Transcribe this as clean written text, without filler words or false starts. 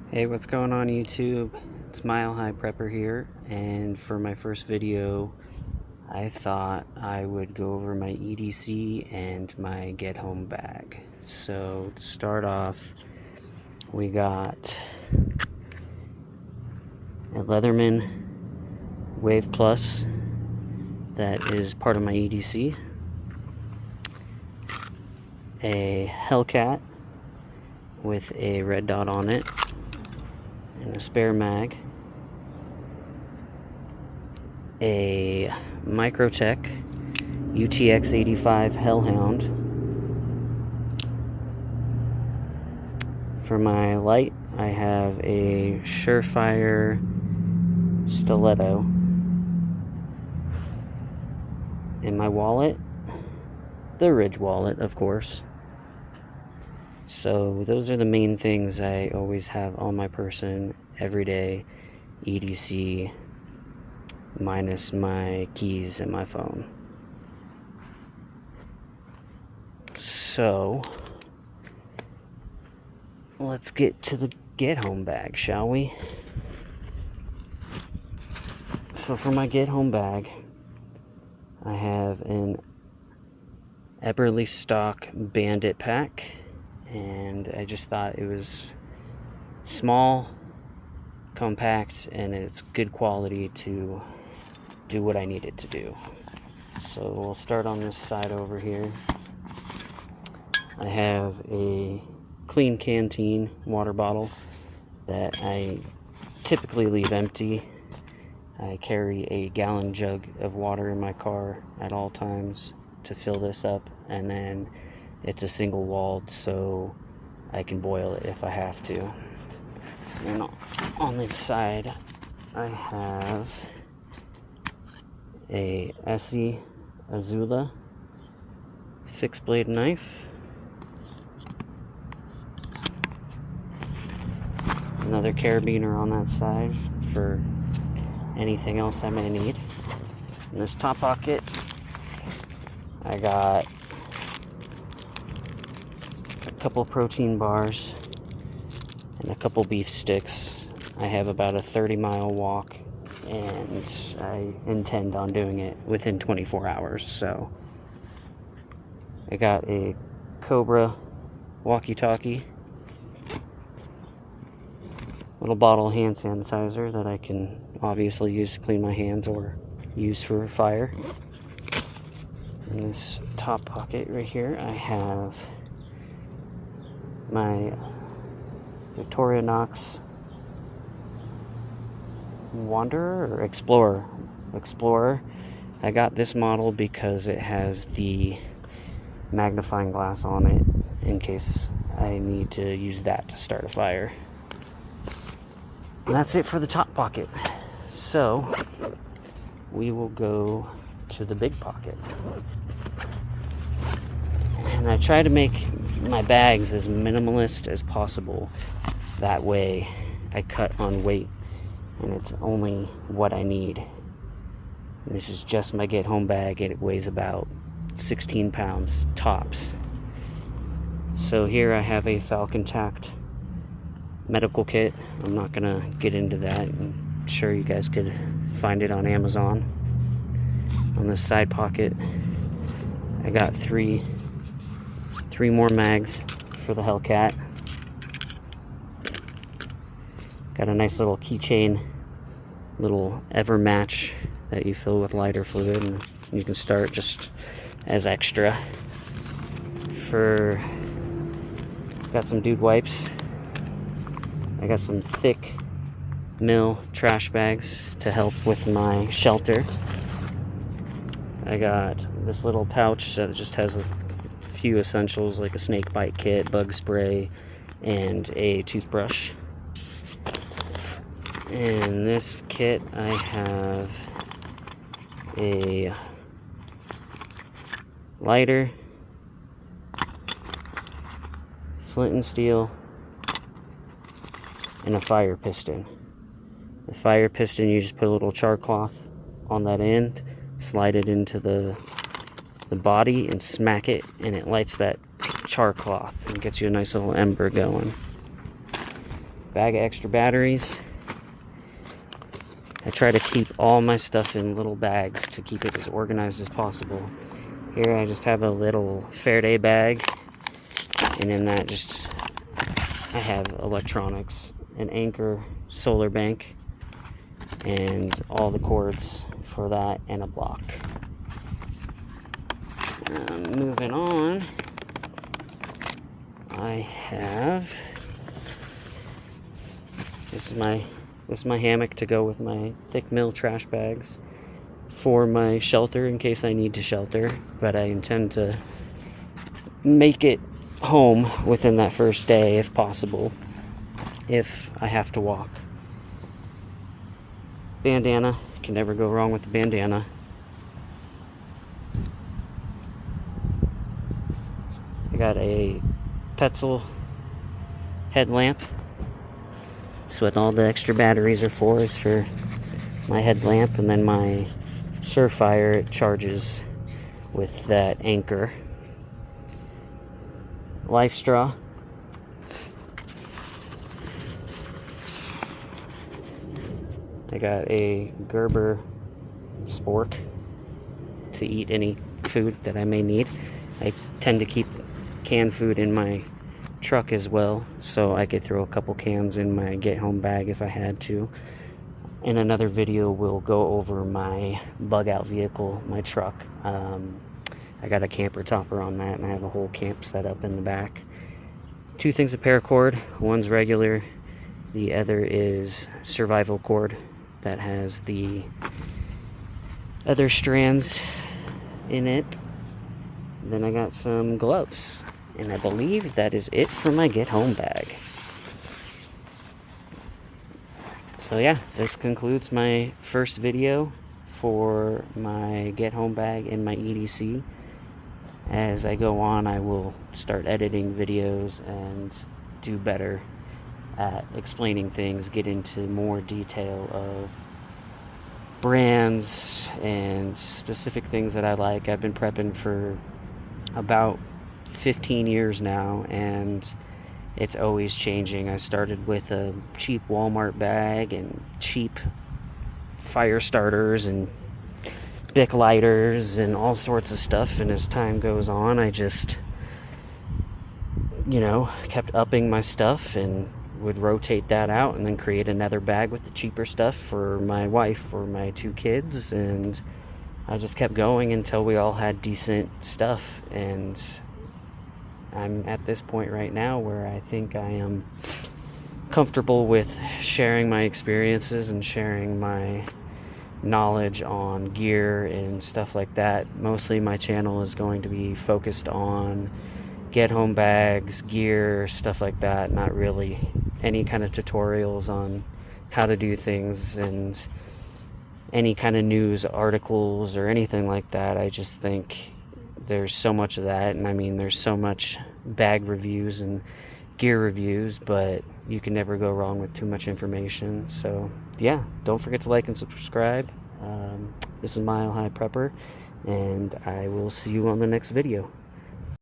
Hey, what's going on YouTube? It's Mile High Prepper here, and for my first video I thought I would go over my EDC and my get home bag. So to start off, we got a Leatherman Wave Plus that is part of my EDC, a Hellcat with a red dot on it, and a spare mag, a Microtech UTX 85 Hellhound. For my light, I have a Surefire Stiletto. In my wallet, the Ridge wallet, of course. So those are the main things I always have on my person every day. EDC minus my keys and my phone. So let's get to the get home bag, shall we? So for my get home bag, I have an Eberly stock Bandit pack, and I just thought it was small, compact, and it's good quality to do what I needed to do. So we'll start on this side over here. I have a clean canteen water bottle that I typically leave empty. I carry a gallon jug of water in my car at all times to fill this up, and then it's a single walled, so I can boil it if I have to. And on this side, I have a Essie Azula fixed blade knife, another carabiner on that side for anything else I may need. In this top pocket, I got a couple protein bars and a couple beef sticks. I have about a 30-mile walk, and I intend on doing it within 24 hours. So I got a Cobra walkie-talkie, little bottle of hand sanitizer that I can obviously use to clean my hands or use for fire. In this top pocket right here, I have my Victorinox Wanderer or Explorer. I got this model because it has the magnifying glass on it in case I need to use that to start a fire. And that's it for the top pocket. So we will go to the big pocket. And I try to make my bags as minimalist as possible. That way I cut on weight and it's only what I need. And this is just my get home bag, and it weighs about 16 pounds tops. So here I have a Falcon Tact medical kit. I'm not gonna get into that. I'm sure you guys could find it on Amazon. On this side pocket, I got three more mags for the Hellcat. Got a nice little keychain, little ever match that you fill with lighter fluid, and you can start just as extra. Got some dude wipes. I got some thick mill trash bags to help with my shelter. I got this little pouch that just has a few essentials like a snake bite kit, bug spray, and a toothbrush. In this kit, I have a lighter, flint and steel, and a fire piston. The fire piston, you just put a little char cloth on that end, slide it into the body and smack it, and it lights that char cloth and gets you a nice little ember going. bag of extra batteries. I try to keep all my stuff in little bags to keep it as organized as possible. Here I just have a little Faraday bag, and in that I have electronics, an Anchor solar bank, and all the cords for that, and a block. Moving on, I have this is my hammock to go with my thick mill trash bags for my shelter in case I need to shelter, but I intend to make it home within that first day if possible, if I have to walk. Bandana, can never go wrong with the bandana. I got a Petzl headlamp. That's what all the extra batteries are for, is for my headlamp, and then my Surefire charges with that Anchor. Life straw. I got a Gerber spork to eat any food that I may need. I tend to keep canned food in my truck as well, so I could throw a couple cans in my get home bag if I had to. In another video, we'll go over my bug out vehicle, my truck. I got a camper topper on that, and I have a whole camp set up in the back. 2 things of paracord. One's regular, the other is survival cord that has the other strands in it. Then I got some gloves, and I believe that is it for my get home bag. So yeah, this concludes my first video for my get home bag and my EDC. As I go on, I will start editing videos and do better at explaining things, get into more detail of brands and specific things that I like. I've been prepping for about 15 years now, and it's always changing. I started with a cheap Walmart bag and cheap fire starters and Bic lighters and all sorts of stuff, and as time goes on, I just, kept upping my stuff and would rotate that out and then create another bag with the cheaper stuff for my wife or my 2 kids, and I just kept going until we all had decent stuff. And I'm at this point right now where I think I am comfortable with sharing my experiences and sharing my knowledge on gear and stuff like that. Mostly my channel is going to be focused on get home bags, gear, stuff like that. Not really any kind of tutorials on how to do things and any kind of news articles or anything like that. I just think there's so much of that, and I mean, there's so much bag reviews and gear reviews, but you can never go wrong with too much information. So yeah, don't forget to like and subscribe. This is Mile High Prepper, and I will see you on the next video.